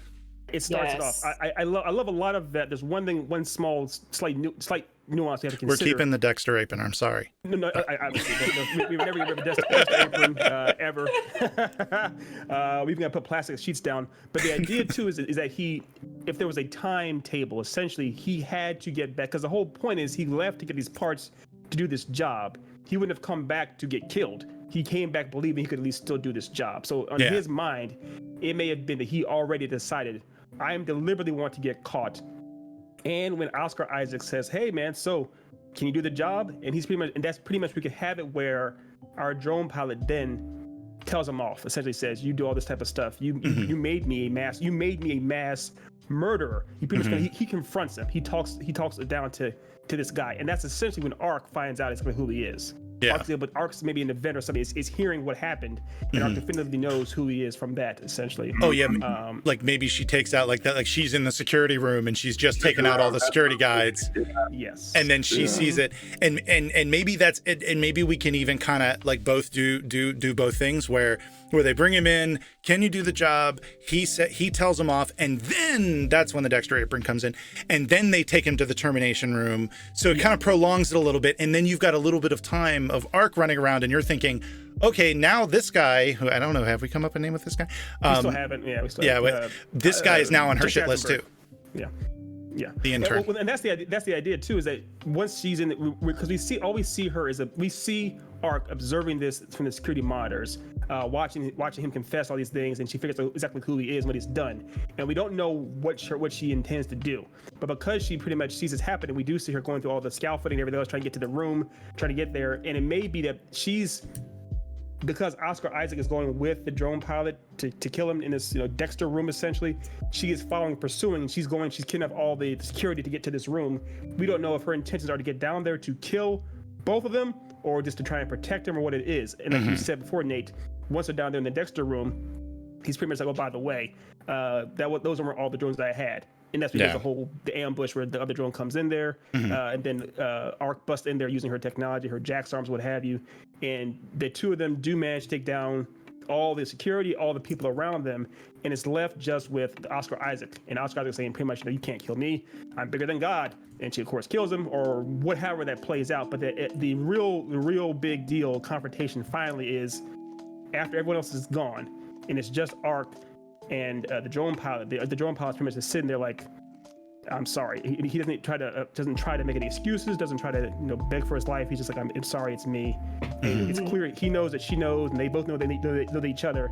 It starts it off. I love a lot of that. There's one small slight nuance you have to consider. We're keeping the Dexter apron. I'm sorry. No, we've never given a Dexter apron ever. We've got to put plastic sheets down. But the idea too is that if there was a timetable, essentially he had to get back, because the whole point is he left to get these parts to do this job. He wouldn't have come back to get killed. He came back believing he could at least still do this job. So on his mind, it may have been that he already decided, I am deliberately want to get caught And when Oscar Isaac says, "Hey man, so can you do the job?" and that's pretty much we could have it where our drone pilot then tells him off, essentially says, "You do all this type of stuff. You made me a mass murderer." He pretty much he confronts him. He talks it down to this guy, and that's essentially when Ark finds out exactly who he is. Yeah. Ark's maybe an event or something is hearing what happened, and Ark definitively knows who he is from that, essentially. Oh yeah, like maybe she takes out like that, like she's in the security room and she's just taking out all the security guides. Yes. And then she sees it, and maybe that's it, and maybe we can even kind of like both do both things where they bring him in. Can you do the job? He tells him off, and then that's when the Dexter apron comes in, and then they take him to the termination room. So it kind of prolongs it a little bit, and then you've got a little bit of time of Ark running around, and you're thinking, okay, now this guy, who I don't know, have we come up with a name with this guy? We still haven't. Yeah, we still. Yeah, haven't. This guy is now on her shit list too. Yeah. Yeah, the intern. And that's the idea. That's the idea too. Is that once she's in, because we see her is we see Ark observing this from the security monitors, watching him confess all these things, and she figures out exactly who he is, what he's done, and we don't know what she intends to do. But because she pretty much sees this happening, we do see her going through all the scaffolding and everything else, trying to get to the room, trying to get there, and it may be that because Oscar Isaac is going with the drone pilot to kill him in this Dexter room, essentially, she is pursuing. She's kidnapped all the security to get to this room. We don't know if her intentions are to get down there to kill both of them or just to try and protect them, or what it is. And like you said before, Nate, once they're down there in the Dexter room, he's pretty much like, "Oh, by the way, those weren't all the drones that I had." And that's because the ambush where the other drone comes in there, and then Ark busts in there using her technology, her Jax arms, what have you. And the two of them do manage to take down all the security, all the people around them, and it's left just with Oscar Isaac. And Oscar Isaac saying pretty much, "You can't kill me. I'm bigger than God." And she, of course, kills him, or whatever that plays out. But the real big deal confrontation finally is after everyone else is gone, and it's just Ark and the drone pilot. The drone pilot's pretty much just sitting there like, "I'm sorry." He doesn't try to make any excuses. Doesn't try to beg for his life. He's just like, I'm sorry. It's me." And it's clear he knows that she knows, and they both know they know each other,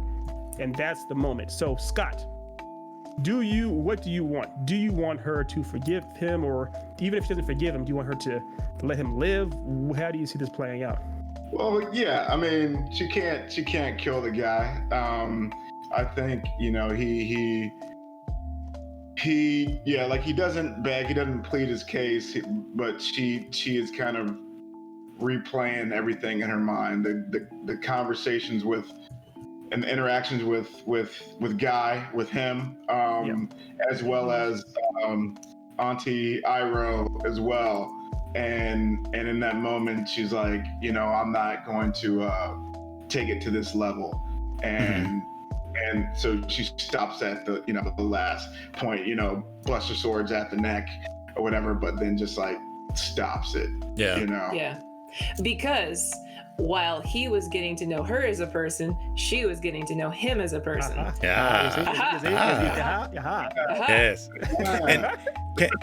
and that's the moment. So Scott, what do you want? Do you want her to forgive him, or even if she doesn't forgive him, do you want her to let him live? How do you see this playing out? Well, yeah. I mean, she can't kill the guy. I think he doesn't beg, he doesn't plead his case, but she is kind of replaying everything in her mind, the conversations with and the interactions with Guy, with him, as well as Auntie Iro as well, and in that moment she's like, I'm not going to take it to this level, and so she stops at the the last point, busts her swords at the neck or whatever, but then just like stops it. Yeah, because while he was getting to know her as a person, she was getting to know him as a person. Yes.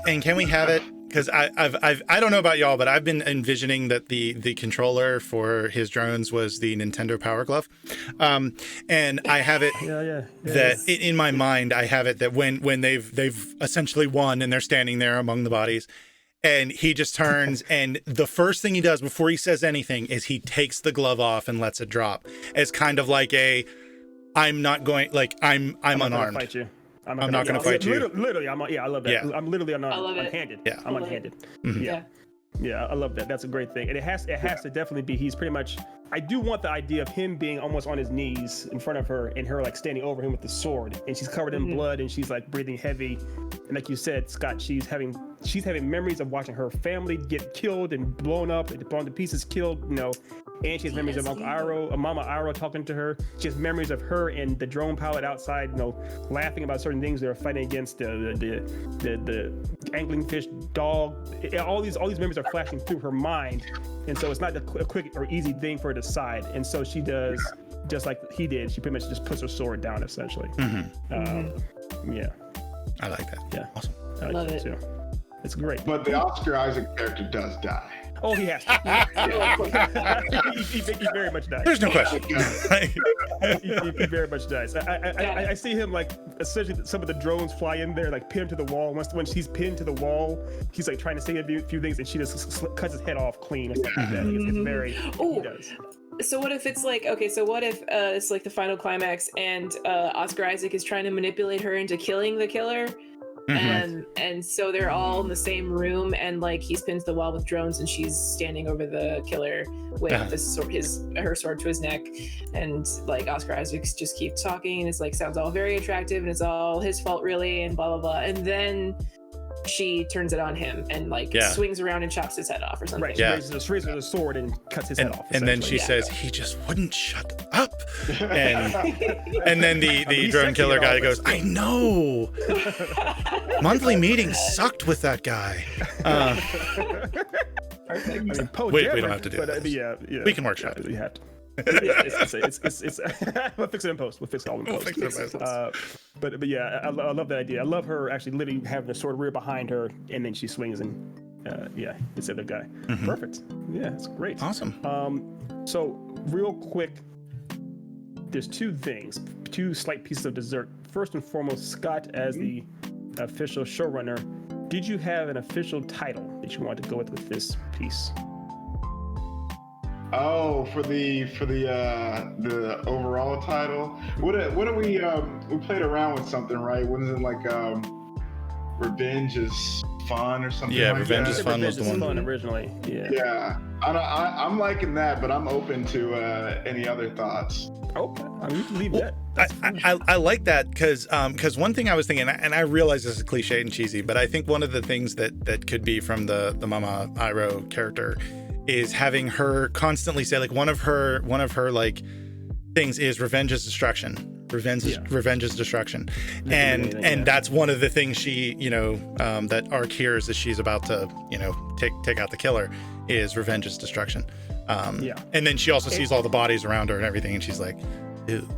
And can we have it? Because I don't know about y'all, but I've been envisioning that the controller for his drones was the Nintendo Power Glove, and I have it that in my mind I have it that when they've essentially won and they're standing there among the bodies, and he just turns and the first thing he does before he says anything is he takes the glove off and lets it drop as kind of like I'm not going, like I'm unarmed. Fight you. I'm not going to fight you. Literally, I love that. Yeah. I'm literally unhanded. Yeah, I'm unhanded. Yeah, I love that. That's a great thing. And it has to definitely be, he's pretty much, I do want the idea of him being almost on his knees in front of her and her like standing over him with the sword, and she's covered in blood and she's like breathing heavy. And like you said, Scott, she's having memories of watching her family get killed and blown up and blown to pieces, killed, and she has memories of Uncle Iro, Mama Iro talking to her. She has memories of her and the drone pilot outside, laughing about certain things they were fighting against, the angling fish dog. All these memories are flashing through her mind, and so it's not a quick or easy thing for her to decide. And so she does just like he did. She pretty much just puts her sword down, essentially. Yeah, I like that. Yeah, awesome. I love it too. It's great. But the Oscar Isaac character does die. Oh, he has to. he very much dies. There's no question. He very much dies. I see him like essentially some of the drones fly in there, like pinned to the wall. When she's pinned to the wall, he's like trying to say a few things, and she just cuts his head off clean or something like that. It's very. He does. So what if it's like, okay, so what if it's like the final climax and Oscar Isaac is trying to manipulate her into killing the killer? And so they're all in the same room, and like he's pinned to the wall with drones, and she's standing over the killer with her sword to his neck, and like Oscar Isaac just keeps talking, and it's like sounds all very attractive, and it's all his fault really, and blah blah blah, and then she turns it on him and like swings around and chops his head off or something. Right, she raises the sword and cuts his head off. And then she says, he just wouldn't shut up. And then the drone killer guy goes, I know. Monthly meetings sucked with that guy. I mean, we don't have to do that. Yeah. We can workshop it. You have to. It's we'll fix it in post. We'll fix it all in post. But yeah, I love that idea. I love her actually literally having the sword rear behind her, and then she swings and it's the other guy. Perfect. Yeah, it's great. Awesome. So real quick, there's two slight pieces of dessert. First and foremost, Scott, as the official showrunner, did you have an official title that you wanted to go with this piece? Oh, for the overall title. What do we played around with something, right? Wasn't it like Revenge is Fun or something? Yeah, like Revenge that? is Fun was the one. Fun originally. Yeah. Yeah, I'm liking that, but I'm open to any other thoughts. Okay, I mean, you can leave that. I like that because one thing I was thinking, and I realize this is cliche and cheesy, but I think one of the things that could be from the Mama Iroh character is having her constantly say, like, one of her like things is revenge is destruction. Revenge is destruction. And that's one of the things she, that Ark hears as she's about to, take out the killer is revenge is destruction. And then she also sees all the bodies around her and everything, and she's like, ew.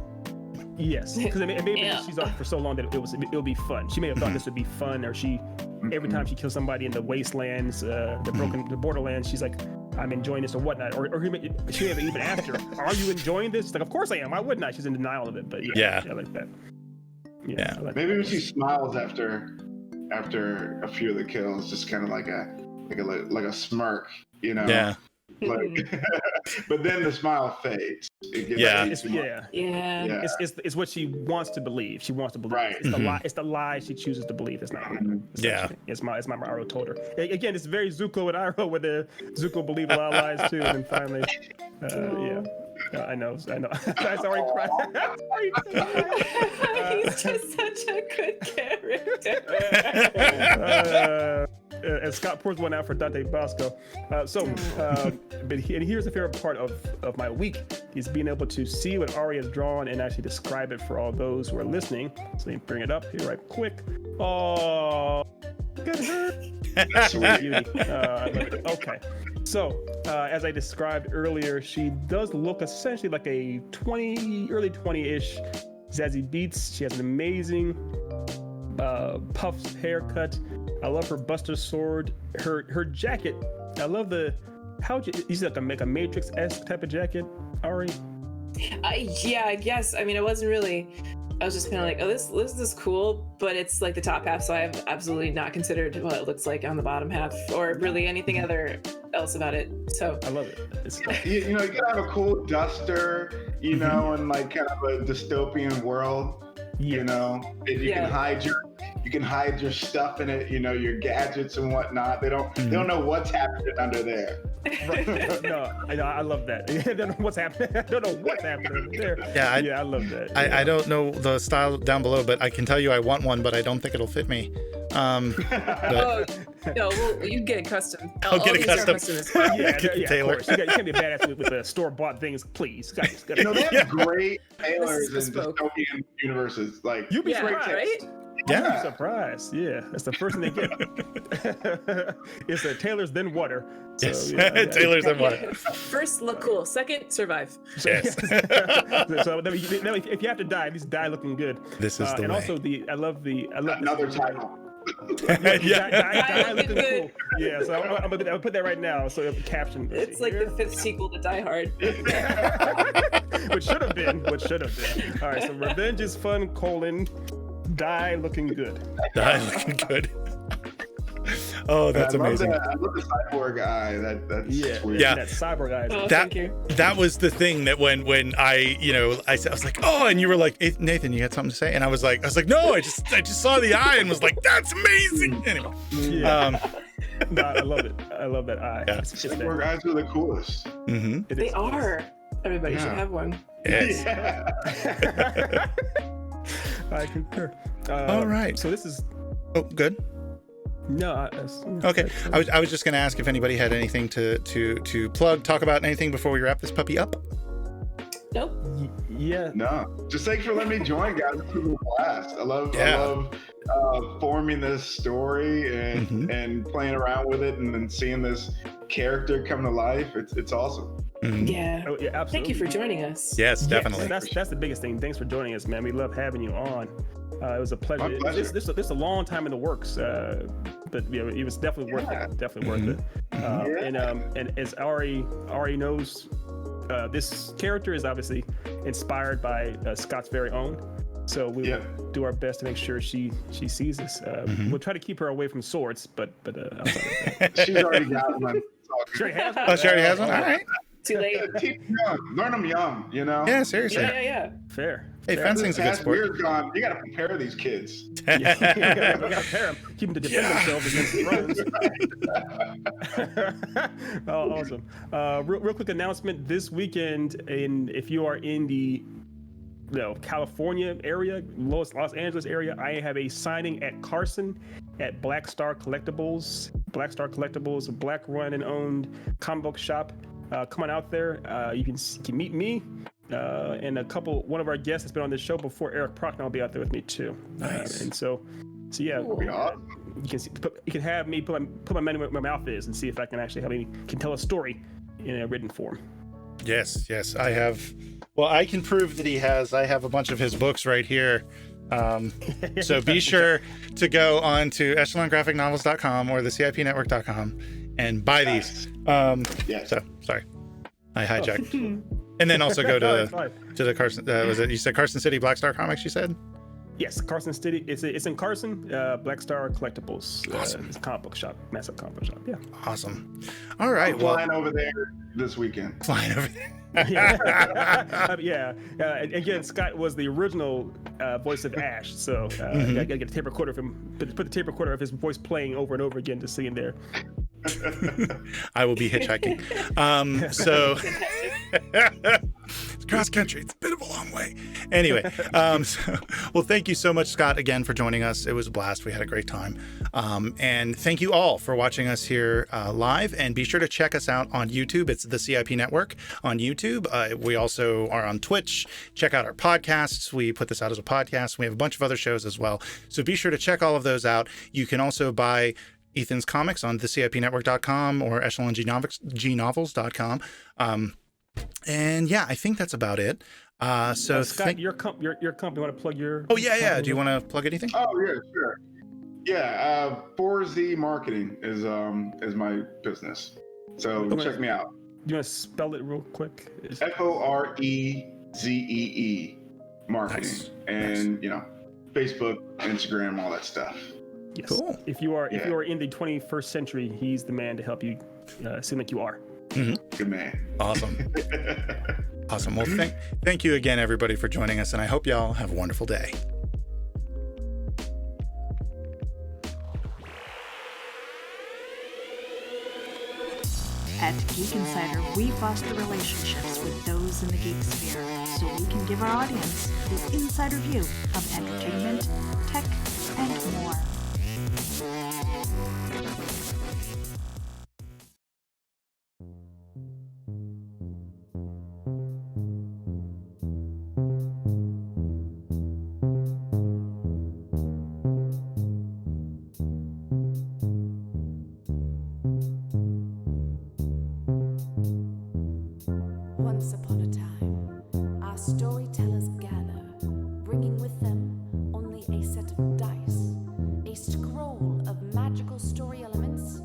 Yes, because maybe she's up for so long that it'll be fun. She may have thought this would be fun, or every time she kills somebody in the wastelands, the borderlands, she's like, I'm enjoying this or whatnot. Or she may have even asked her, are you enjoying this? She's like, of course I am. Why wouldn't I? She's in denial of it, but yeah. I like that. Yeah. I like maybe that. when she smiles after a few of the kills, just kind of like a smirk, Yeah. Like, but then the smile fades. It's what she wants to believe. She wants to believe. Right. It's the lie. It's the lie she chooses to believe. It's not. It's my Iroh told her. Again, it's very Zuko and Iroh, where the Zuko believe a lot of lies too, and then finally, I know. I already cried. He's just such a good character. And Scott pours one out for Dante Bosco. But here's the favorite part of my week is being able to see what Ari has drawn and actually describe it for all those who are listening. So let me bring it up here right quick. Oh, look at her. Sweet beauty. I love it. Okay. So, as I described earlier, she does look essentially like a early 20-ish Zazie Beetz. She has an amazing puffed haircut. I love her Buster sword. Her jacket. I love is it like a Matrix-esque type of jacket, Ari? I guess. I mean, it wasn't really. I was just kind of like, oh, this is cool, but it's like the top half, so I have absolutely not considered what it looks like on the bottom half, or really anything else about it. So I love it. You can have a cool duster, and like kind of a dystopian world. And you can hide your stuff in it, your gadgets and whatnot. They don't know what's happening under there. Right. No, I love that. I don't know what's happening. I don't know what's happening under there. I love that. I don't know the style down below, but I can tell you I want one, but I don't think it'll fit me. No, you get it custom. I'll get it custom. Taylor. You can't be a badass with the store-bought things, please. They have great tailors in dystopian universes. Like, you'd be surprised, right? Yeah, you'd be surprised. Yeah, that's the first thing they get. It's a tailors then water. So, yes, tailors then water. First, look cool. Second, survive. Yes. So if you have to die, at least die looking good. This is the and way. also I love another title. Die looking cool. Yeah, so I'm gonna put that right now. So the caption. It's like the 5th sequel to Die Hard. Which should have been. All right, so Revenge is fun, die looking good. Die looking good. Oh, that's amazing. I love the cyborg eye. That's weird. Yeah. That cyborg eye. Oh, thank you. That was the thing that when I was like, oh, and you were like, hey, Nathan, you got something to say? And I was like, no, I just saw the eye and was like, that's amazing. Anyway. Yeah. No, I love it. I love that eye. Yeah. Cyborg eyes are the coolest. Mm-hmm. They are. Everybody should have one. Yes. Yeah. I concur. All right. So this is. Oh, good. No. Okay. I was just going to ask if anybody had anything to plug, talk about anything before we wrap this puppy up. Nope. Yeah. No. Just thanks for letting me join, guys. This was a blast. I love forming this story and playing around with it and then seeing this character come to life. It's awesome. Mm-hmm. Yeah. Oh, yeah, absolutely. Thank you for joining us. Yes, definitely. That's the biggest thing. Thanks for joining us, man. We love having you on. It was a pleasure. My pleasure. This is a long time in the works, but it was definitely worth it. Definitely worth it. And as Ari knows, this character is obviously inspired by Scott's very own. So we will do our best to make sure she sees this. We'll try to keep her away from swords, but She's already got one. she already has one. Oh, she already has one? All right. Too late. Teach them young. Learn them young, you know? Yeah, seriously. Yeah. Fair. Hey, fencing's a good sport. Year's gone. You got to prepare these kids. You gotta prepare them, keep them to defend themselves against drones. Oh, awesome. Real quick announcement this weekend, if you are in the California area, Los Angeles area, I have a signing at Carson at Black Star Collectibles. Black Star Collectibles, a black run and owned comic book shop. Come on out there. You can you can meet me and one of our guests that's been on this show before, Eric Prochnow, will be out there with me too. Nice. And so yeah, you can have me put my money where my mouth is and see if I can actually can tell a story in a written form. Yes, I have. Well, I can prove that he has. I have a bunch of his books right here. So be sure to go on to echelongraphicnovels.com or the CiPnetwork.com and buy these. So sorry, I hijacked. And then also go to the Carson. Was it you said Carson City Black Star Comics? You said. Yes, Carson City. It's in Carson. Black Star Collectibles. Awesome. It's a comic book shop, massive comic book shop. Yeah. Awesome. All right. I'm flying over there this weekend. Flying over there. Yeah. Again, Scott was the original voice of Ash, so I gotta get a tape recorder of him. Put the tape recorder of his voice playing over and over again to see in there. I will be hitchhiking. So it's cross country. It's a bit of a long way. Anyway, well, thank you so much, Scott, again for joining us. It was a blast. We had a great time. And thank you all for watching us here live. And be sure to check us out on YouTube. It's the CIP Network on YouTube. We also are on Twitch. Check out our podcasts. We put this out as a podcast. We have a bunch of other shows as well. So be sure to check all of those out. You can also buy Ethan's comics on thecipnetwork.com or echelonGnovels.com. And yeah, I think that's about it. So Scott, your company, want to plug your? Oh yeah. Do you want to plug anything? Oh yeah, sure. Yeah, 4Z Marketing is my business. So check me out. You want to spell it real quick? FOREZEE Marketing. Nice. And Facebook, Instagram, all that stuff. Yes. Cool. If you are in the 21st century, he's the man to help you seem like you are. Good man. Awesome. Awesome. Well, thank you again, everybody, for joining us, and I hope y'all have a wonderful day. At Geek Insider, we foster relationships with those in the geek sphere so we can give our audience the insider view of entertainment, tech, and more. Once upon a time, our storytellers gather, bringing with them only a set of dice, a scroll of magical story elements,